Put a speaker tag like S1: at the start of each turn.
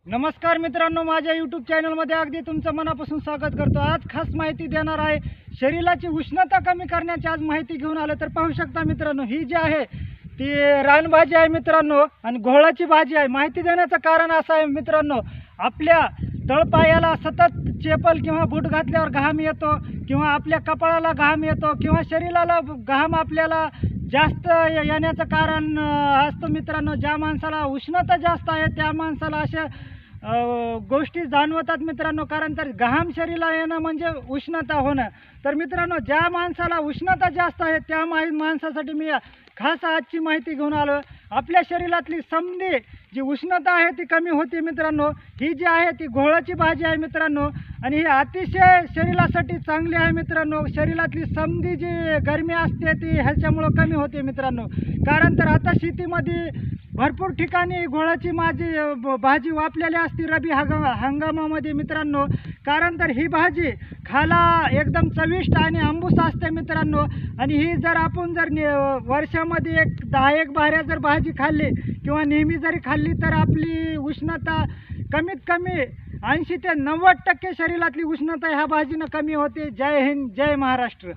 S1: नमस्कार मित्रांनो, माझ्या यूट्यूब चॅनलमध्ये अगदी तुमचं मनापासून स्वागत करतो। आज खास माहिती देणार आहे, शरीराची उष्णता कमी करण्याची आज माहिती घेऊन आलो। तर पाहू शकता मित्रांनो, ही जी आहे ती रानभाजी आहे मित्रांनो, आणि घोळाची भाजी आहे। माहिती देण्याचं कारण असं आहे मित्रांनो, आपल्या तळपायाला सतत चेपल किंवा बूट घातल्यावर घाम येतो, किंवा आपल्या कपाळाला घाम येतो, किंवा शरीराला घाम आपल्याला जास्त येण्याचं कारण असतं मित्रांनो। ज्या माणसाला उष्णता जास्त आहे त्या माणसाला अशा गोष्टी जाणवतात मित्रांनो। कारण तर घाम शरीराला येणं म्हणजे उष्णता होणं। तर मित्रांनो, ज्या माणसाला उष्णता जास्त आहे त्या माणसासाठी मी खास आजची माहिती घेऊन आलो। आपल्या शरीरातली समधी जी उष्णता आहे ती कमी होते मित्रांनो। ही जी आहे ती घोळाची भाजी आहे मित्रांनो, आणि ही अतिशय शरीरासाठी चांगली आहे मित्रांनो। शरीरातली समधी जी गरमी असते ती ह्याच्यामुळं कमी होते मित्रांनो। कारण तर आता शेतीमध्ये भरपूर ठिकाणी घोळाची भाजी वापरलेली असते रबी हंगामामध्ये मित्रांनो। कारण तर ही भाजी खाला एकदम चविष्ट आणि आंबूस असते मित्रांनो। आणि ही जर आपण वर्षामध्ये 10-1 बाऱ्या जर भाजी खाल्ली किंवा नेहमी जरी खाल्ली तर आपली उष्णता कमीत कमी 80 ते 90% शरीरातली उष्णता ह्या भाजीनं कमी होते। जय हिंद, जय महाराष्ट्र।